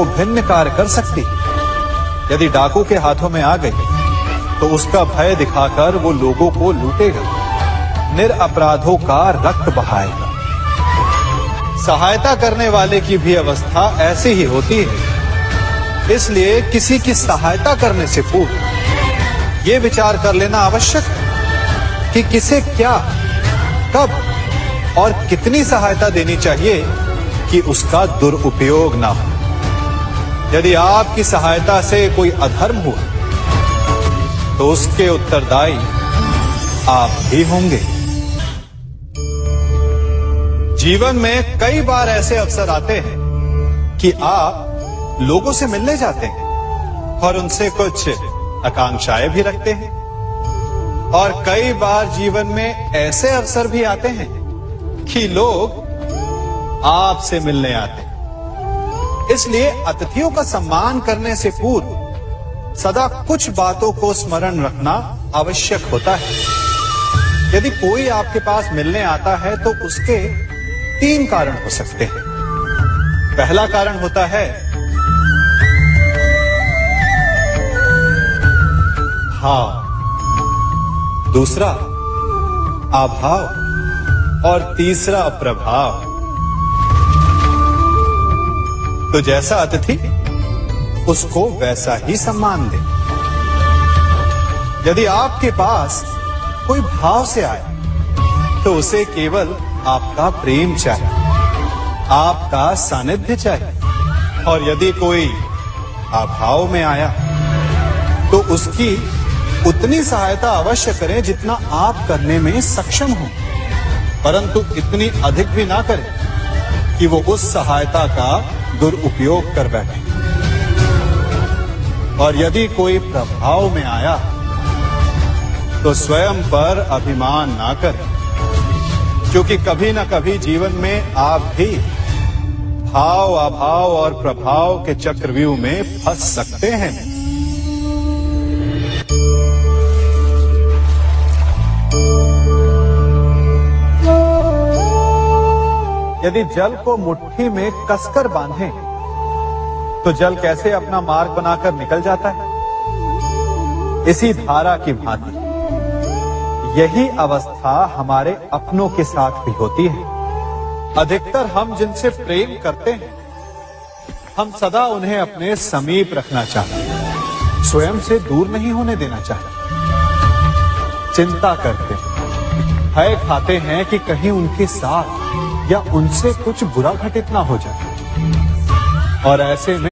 वो भिन्न कार्य कर सकती है। यदि डाकू के हाथों में आ गई तो उसका भय दिखाकर वो लोगों को लूटेगा, निरपराधों का रक्त बहाएगा। सहायता करने वाले की भी अवस्था ऐसी ही होती है। इसलिए किसी की सहायता करने से पूर्व ये विचार कर लेना आवश्यक है कि किसे क्या, कब और कितनी सहायता देनी चाहिए कि उसका दुरुपयोग ना हो। यदि आपकी सहायता से कोई अधर्म हुआ तो उसके उत्तरदायी आप ही होंगे। जीवन में कई बार ऐसे अवसर आते हैं कि आप लोगों से मिलने जाते हैं और उनसे कुछ आकांक्षाएं भी रखते हैं, और कई बार जीवन में ऐसे अवसर भी आते हैं कि लोग आपसे मिलने आते हैं। इसलिए अतिथियों का सम्मान करने से पूर्व सदा कुछ बातों को स्मरण रखना आवश्यक होता है। यदि कोई आपके पास मिलने आता है तो उसके 3 कारण हो सकते हैं। पहला कारण होता है भाव, दूसरा अभाव और तीसरा प्रभाव। तो जैसा अतिथि उसको वैसा ही सम्मान दे। यदि आपके पास कोई भाव से आए तो उसे केवल आपका प्रेम चाहिए, आपका सानिध्य चाहिए, और यदि कोई अभाव में आया तो उसकी उतनी सहायता अवश्य करें जितना आप करने में सक्षम हो, परंतु इतनी अधिक भी ना करें कि वो उस सहायता का दुरुपयोग कर बैठे। और यदि कोई प्रभाव में आया तो स्वयं पर अभिमान ना करें, क्योंकि कभी ना कभी जीवन में आप भी भाव, अभाव और प्रभाव के चक्रव्यूह में फंस सकते हैं। यदि जल को मुट्ठी में कसकर बांधें तो जल कैसे अपना मार्ग बनाकर निकल जाता है, इसी धारा की भांति यही अवस्था हमारे अपनों के साथ भी होती है। अधिकतर हम जिनसे प्रेम करते हैं, हम सदा उन्हें अपने समीप रखना चाहते हैं, स्वयं से दूर नहीं होने देना चाहते। चिंता करते हैं, भय खाते हैं कि कहीं उनके साथ या उनसे कुछ बुरा घटित ना हो जाए, और ऐसे में